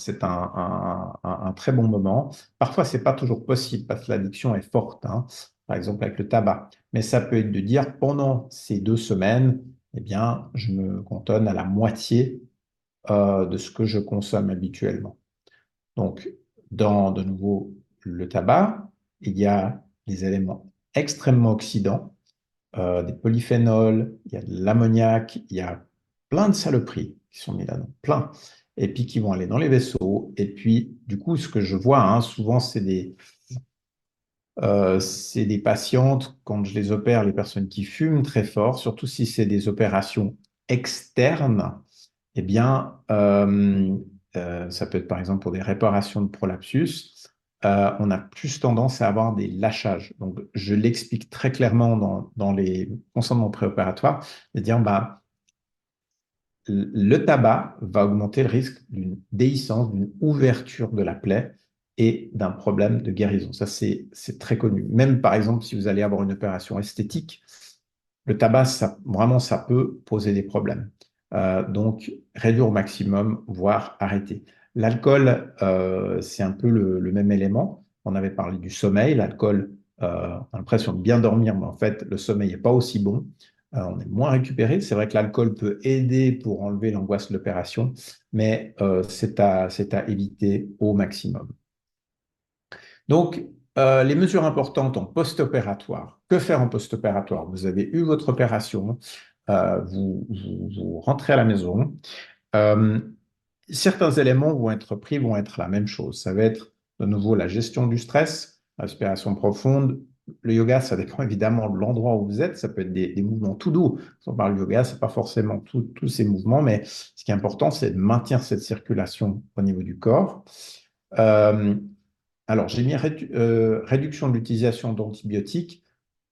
très bon moment. Parfois, c'est pas toujours possible parce que l'addiction est forte, hein, par exemple avec le tabac. Mais ça peut être de dire pendant ces 2 semaines, eh bien, je me cantonne à la moitié de ce que je consomme habituellement. Donc, dans de nouveau le tabac, il y a des éléments extrêmement oxydants, des polyphénols, il y a de l'ammoniac, il y a plein de saloperies qui sont mises là-dedans, plein, et puis qui vont aller dans les vaisseaux. Et puis, du coup, ce que je vois, hein, souvent, c'est des patientes, quand je les opère, les personnes qui fument très fort, surtout si c'est des opérations externes, eh bien, ça peut être par exemple pour des réparations de prolapsus. on a plus tendance à avoir des lâchages. Donc, je l'explique très clairement dans les consentements préopératoires, de dire, bah, le tabac va augmenter le risque d'une déhiscence, d'une ouverture de la plaie et d'un problème de guérison. Ça, c'est très connu. Même, par exemple, si vous allez avoir une opération esthétique, le tabac, vraiment, ça peut poser des problèmes. Donc, réduire au maximum, voire arrêter. L'alcool, c'est un peu le même élément. On avait parlé du sommeil. L'alcool, on a l'impression de bien dormir, mais en fait, le sommeil n'est pas aussi bon. On est moins récupéré. C'est vrai que l'alcool peut aider pour enlever l'angoisse de l'opération, mais c'est à éviter au maximum. Donc, les mesures importantes en post-opératoire. Que faire en post-opératoire? Vous avez eu votre opération, vous rentrez à la maison. Euh, Certains éléments vont être pris, vont être la même chose. Ça va être de nouveau la gestion du stress, la respiration profonde. Le yoga, ça dépend évidemment de l'endroit où vous êtes. Ça peut être des mouvements tout doux. Quand on parle yoga, c'est pas forcément tous ces mouvements, mais ce qui est important, c'est de maintenir cette circulation au niveau du corps. Euh, alors, j'ai mis réduction de l'utilisation d'antibiotiques.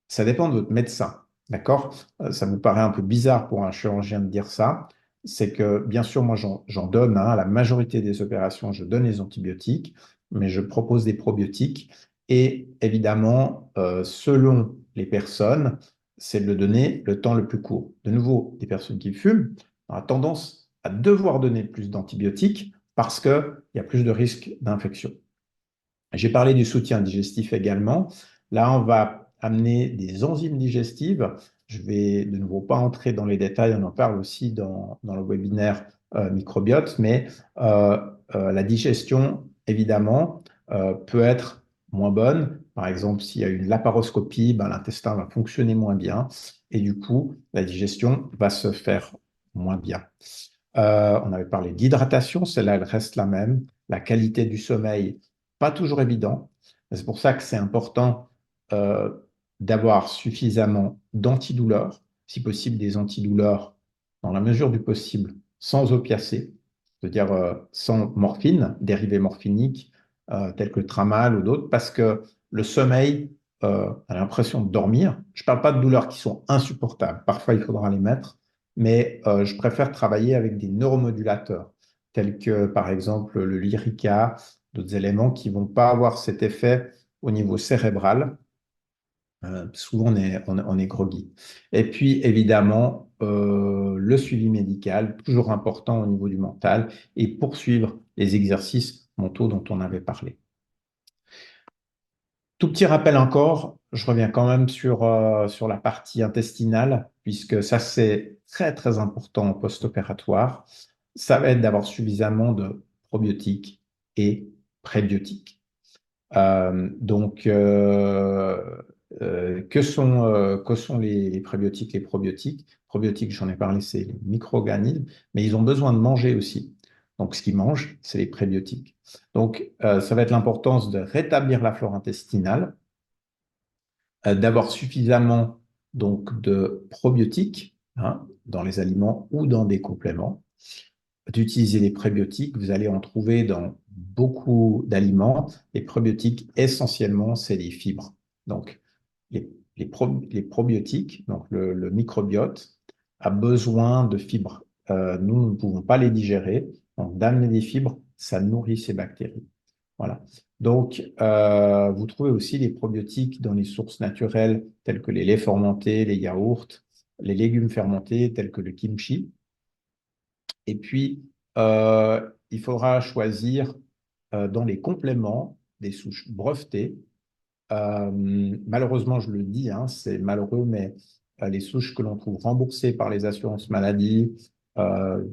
Ça dépend de votre médecin, d'accord? Ça vous paraît un peu bizarre pour un chirurgien de dire ça. C'est que, bien sûr, moi, j'en donne, hein, à la majorité des opérations, je donne les antibiotiques, mais je propose des probiotiques. Et évidemment, selon les personnes, c'est de le donner le temps le plus court. De nouveau, des personnes qui fument ont tendance à devoir donner plus d'antibiotiques parce qu'il y a plus de risques d'infection. J'ai parlé du soutien digestif également. Là, on va amener des enzymes digestives. Je vais de nouveau pas entrer dans les détails, on en parle aussi dans le webinaire microbiote, mais la digestion, évidemment, peut être moins bonne. Par exemple, s'il y a une laparoscopie, ben, l'intestin va fonctionner moins bien et du coup, la digestion va se faire moins bien. On avait parlé d'hydratation, celle-là, elle reste la même. La qualité du sommeil, pas toujours évident. C'est pour ça que c'est important euh, d'avoir suffisamment d'antidouleurs, si possible des antidouleurs dans la mesure du possible, sans opiacés, c'est-à-dire sans morphine, dérivés morphiniques, tels que le tramal ou d'autres, parce que le sommeil, a l'impression de dormir. Je ne parle pas de douleurs qui sont insupportables. Parfois, il faudra les mettre, mais je préfère travailler avec des neuromodulateurs, tels que par exemple le Lyrica, d'autres éléments qui ne vont pas avoir cet effet au niveau cérébral. Souvent, on est groggy. Et puis, évidemment, le suivi médical, toujours important au niveau du mental, et poursuivre les exercices mentaux dont on avait parlé. Tout petit rappel encore, je reviens quand même sur la partie intestinale, puisque ça, c'est très, très important en post-opératoire. Ça va être d'avoir suffisamment de probiotiques et prébiotiques. Donc, que sont les prébiotiques, les probiotiques? Probiotiques, j'en ai parlé, c'est les micro-organismes, mais ils ont besoin de manger aussi. Donc, ce qu'ils mangent, c'est les prébiotiques. Donc, ça va être l'importance de rétablir la flore intestinale, d'avoir suffisamment donc, de probiotiques, hein, dans les aliments ou dans des compléments, d'utiliser les prébiotiques. Vous allez en trouver dans beaucoup d'aliments. Les probiotiques, essentiellement, c'est des fibres. Donc, les probiotiques, donc le microbiote, a besoin de fibres. Nous ne pouvons pas les digérer. Donc, d'amener des fibres, ça nourrit ces bactéries. Voilà. Donc, vous trouvez aussi les probiotiques dans les sources naturelles telles que les laits fermentés, les yaourts, les légumes fermentés tels que le kimchi. Et puis, il faudra choisir dans les compléments des souches brevetées. Malheureusement, je le dis, hein, c'est malheureux, mais les souches que l'on trouve remboursées par les assurances maladie, euh,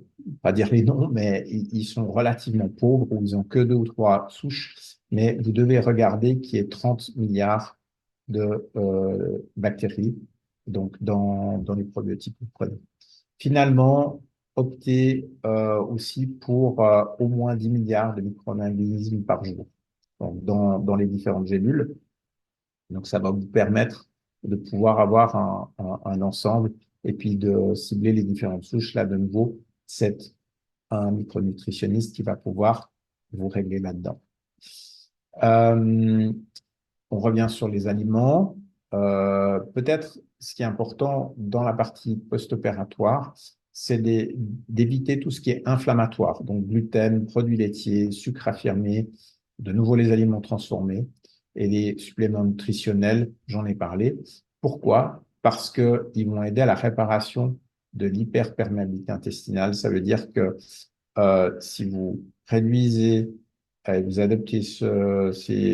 pas dire les noms, mais ils sont relativement pauvres, ou ils ont que 2 ou 3 souches, mais vous devez regarder qu'il y ait 30 milliards de bactéries donc dans les probiotiques que vous prenez. Finalement, optez aussi pour au moins 10 milliards de micro-organismes par jour donc dans les différentes gélules. Donc, ça va vous permettre de pouvoir avoir un ensemble et puis de cibler les différentes souches. Là, de nouveau, c'est un micronutritionniste qui va pouvoir vous régler là-dedans. Euh, on revient sur les aliments. Peut-être ce qui est important dans la partie post-opératoire, c'est d'éviter tout ce qui est inflammatoire, donc gluten, produits laitiers, sucre affirmé, de nouveau les aliments transformés et les suppléments nutritionnels, j'en ai parlé. Pourquoi? Parce qu'ils vont aider à la réparation de l'hyperperméabilité intestinale. Ça veut dire que si vous réduisez vous adoptez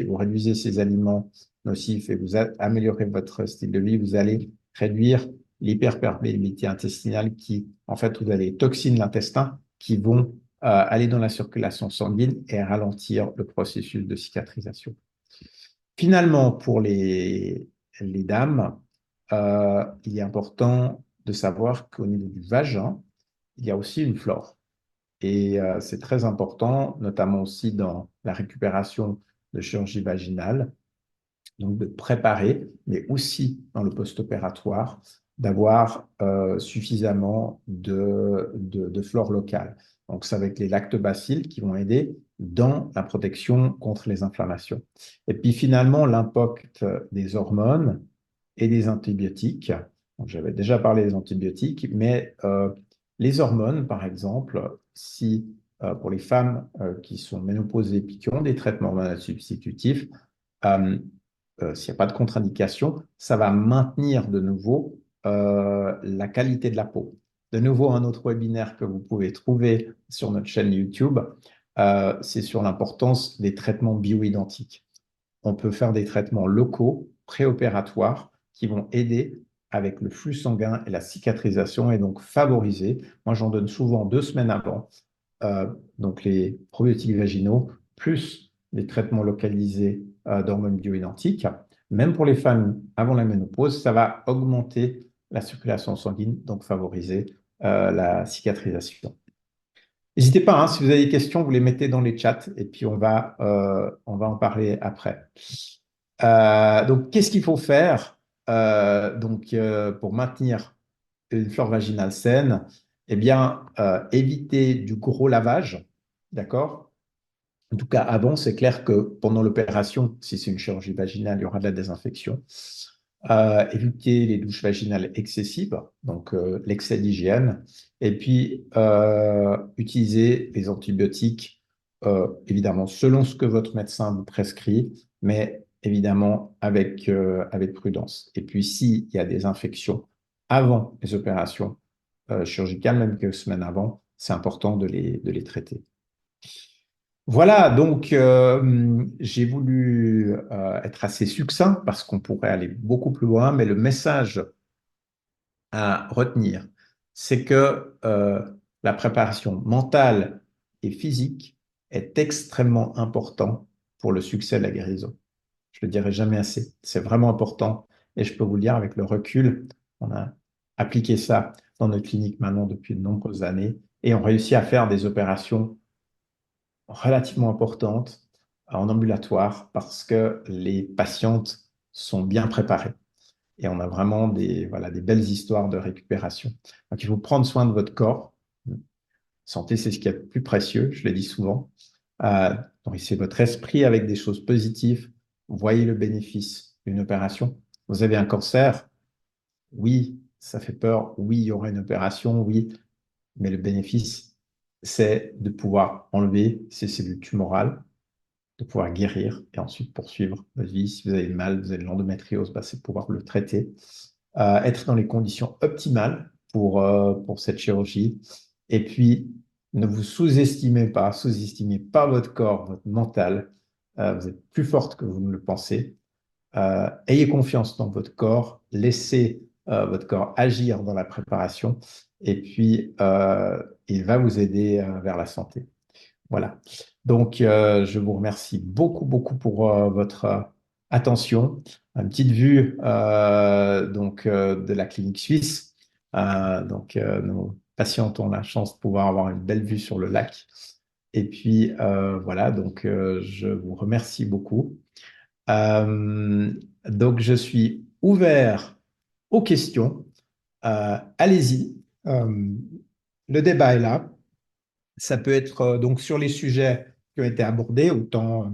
vous réduisez ces aliments nocifs et vous améliorez votre style de vie, vous allez réduire l'hyperperméabilité intestinale qui, en fait, vous avez les toxines de l'intestin qui vont aller dans la circulation sanguine et ralentir le processus de cicatrisation. Finalement, pour les dames, il est important de savoir qu'au niveau du vagin, il y a aussi une flore. Et c'est très important, notamment aussi dans la récupération de chirurgie vaginale, donc de préparer, mais aussi dans le post-opératoire, d'avoir suffisamment de flore locale. Donc, c'est avec les lactobacilles qui vont aider dans la protection contre les inflammations. Et puis finalement, l'impact des hormones et des antibiotiques. Donc, j'avais déjà parlé des antibiotiques, mais les hormones, par exemple, si pour les femmes qui sont ménopausées et qui ont des traitements hormonaux substitutifs, euh, s'il n'y a pas de contre-indication, ça va maintenir de nouveau la qualité de la peau. De nouveau, un autre webinaire que vous pouvez trouver sur notre chaîne YouTube, c'est sur l'importance des traitements bioidentiques. On peut faire des traitements locaux, préopératoires, qui vont aider avec le flux sanguin et la cicatrisation et donc favoriser. Moi, j'en donne souvent 2 semaines avant, donc les probiotiques vaginaux, plus les traitements localisés d'hormones bioidentiques. Même pour les femmes avant la ménopause, ça va augmenter la circulation sanguine, donc favoriser la cicatrisation. N'hésitez pas, hein, si vous avez des questions, vous les mettez dans les chats et puis on va en parler après. Donc, qu'est-ce qu'il faut faire pour maintenir une flore vaginale saine? Eh bien, éviter du gros lavage, d'accord? En tout cas, avant, c'est clair que pendant l'opération, si c'est une chirurgie vaginale, il y aura de la désinfection. Éviter les douches vaginales excessives, donc l'excès d'hygiène. Et puis, utiliser les antibiotiques, évidemment, selon ce que votre médecin vous prescrit, mais évidemment avec prudence. Et puis, s'il y a des infections avant les opérations chirurgicales, même quelques semaines avant, c'est important de les traiter. Voilà, donc j'ai voulu être assez succinct parce qu'on pourrait aller beaucoup plus loin, mais le message à retenir, c'est que la préparation mentale et physique est extrêmement important pour le succès de la guérison. Je le dirai jamais assez. C'est vraiment important et je peux vous le dire avec le recul, on a appliqué ça dans notre clinique maintenant depuis de nombreuses années et on réussit à faire des opérations relativement importante en ambulatoire parce que les patientes sont bien préparées et on a vraiment voilà, des belles histoires de récupération. Donc, il faut prendre soin de votre corps. Santé, c'est ce qui est le plus précieux, je le dis souvent. Nourrissez votre esprit avec des choses positives. Voyez le bénéfice d'une opération. Vous avez un cancer, oui, ça fait peur, oui, il y aura une opération, oui, mais le bénéfice, c'est de pouvoir enlever ces cellules tumorales, de pouvoir guérir et ensuite poursuivre votre vie. Si vous avez mal, vous avez de l'endométriose, bah, c'est de pouvoir le traiter. Être dans les conditions optimales pour cette chirurgie. Et puis, ne vous sous-estimez pas votre corps, votre mental. Vous êtes plus forte que vous ne le pensez. Ayez confiance dans votre corps, laissez votre corps agir dans la préparation et puis il va vous aider vers la santé. Voilà. Donc, je vous remercie beaucoup, beaucoup pour votre attention. Une petite vue de la clinique suisse. Nos patientes ont la chance de pouvoir avoir une belle vue sur le lac. Et puis, voilà, donc je vous remercie beaucoup. Euh, donc, je suis ouvert aux questions. Allez-y. Le débat est là. Ça peut être donc sur les sujets qui ont été abordés, autant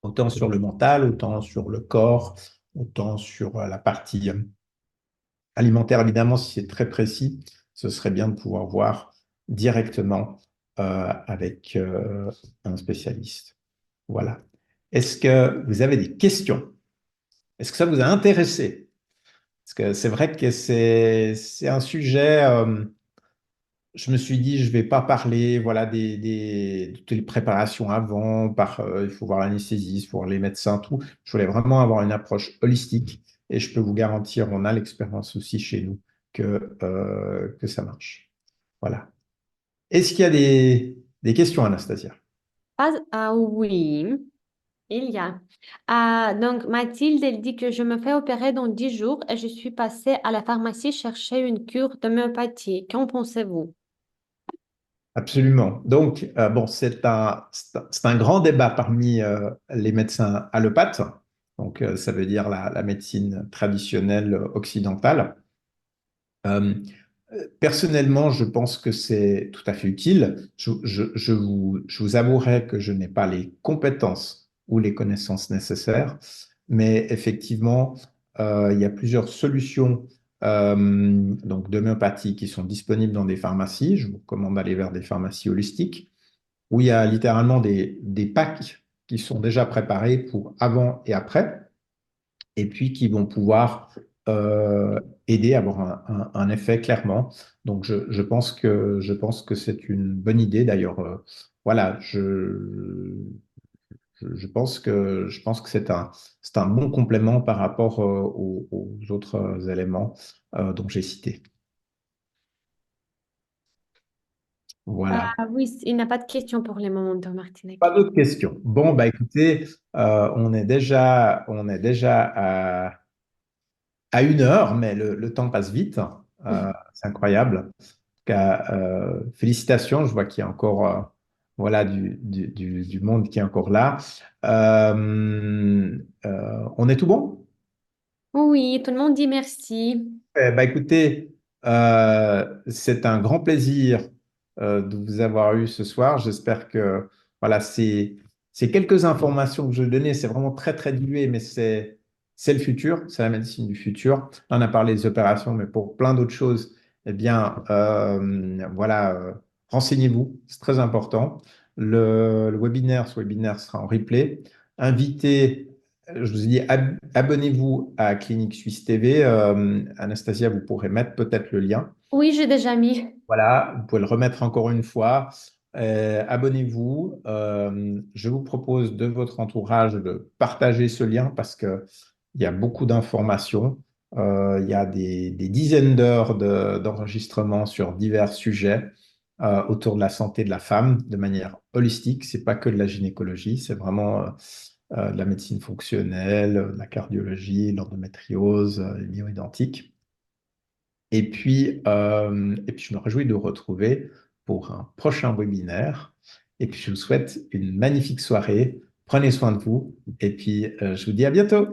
autant sur le mental, autant sur le corps, autant sur la partie alimentaire. Évidemment, si c'est très précis, ce serait bien de pouvoir voir directement avec un spécialiste. Voilà. Est-ce que vous avez des questions? Est-ce que ça vous a intéressé? Parce que c'est vrai que c'est un sujet, je me suis dit, je ne vais pas parler voilà, de toutes les préparations avant, il faut voir l'anesthésiste, il faut voir les médecins, tout. Je voulais vraiment avoir une approche holistique et je peux vous garantir, on a l'expérience aussi chez nous que ça marche. Voilà. Est-ce qu'il y a des questions, Anastasia?
Oui, il y a. Donc, Mathilde, elle dit que je me fais opérer dans 10 jours et je suis passée à la pharmacie chercher une cure d'homéopathie. Qu'en pensez-vous?
Absolument. Donc, bon, c'est un grand débat parmi les médecins allopathes. Donc, ça veut dire la médecine traditionnelle occidentale. Euh, Personnellement, je pense que c'est tout à fait utile. Je vous avouerai que je n'ai pas les compétences ou les connaissances nécessaires, mais effectivement, il y a plusieurs solutions donc d'homéopathie qui sont disponibles dans des pharmacies. Je vous recommande d'aller vers des pharmacies holistiques où il y a littéralement des packs qui sont déjà préparés pour avant et après et puis qui vont pouvoir euh, aider à avoir un effet clairement. Donc je pense que c'est une bonne idée. D'ailleurs, voilà, je pense que c'est un bon complément par rapport aux autres éléments dont j'ai cités. Voilà.
Oui, il n'a pas de questions pour le moment, de
Pas
Martinique.
d'autres questions. Bon, bah écoutez, on est déjà à 1 heure, mais le temps passe vite. C'est incroyable. Félicitations, je vois qu'il y a encore voilà, du monde qui est encore là. On est tout bon?
Oui, tout le monde dit merci.
Bah, écoutez, c'est un grand plaisir de vous avoir eu ce soir. J'espère que voilà, c'est quelques informations que je vais donner. C'est vraiment très très dilué, mais c'est le futur, c'est la médecine du futur. On a parlé des opérations, mais pour plein d'autres choses, eh bien voilà, renseignez-vous, c'est très important. Ce webinaire sera en replay. Invitez je vous ai dit, abonnez-vous à Clinique Suisse TV. Anastasia, vous pourrez mettre peut-être le lien.
Oui, j'ai déjà mis.
Voilà, vous pouvez le remettre encore une fois. Abonnez-vous. Je vous propose de votre entourage de partager ce lien parce qu'il y a beaucoup d'informations. Il y a des dizaines d'heures d'enregistrement sur divers sujets autour de la santé de la femme de manière holistique. C'est pas que de la gynécologie, c'est vraiment de la médecine fonctionnelle, de la cardiologie, l'endométriose, les myoïdentiques. Et puis, je me réjouis de vous retrouver pour un prochain webinaire. Et puis, je vous souhaite une magnifique soirée. Prenez soin de vous. Et puis, je vous dis à bientôt.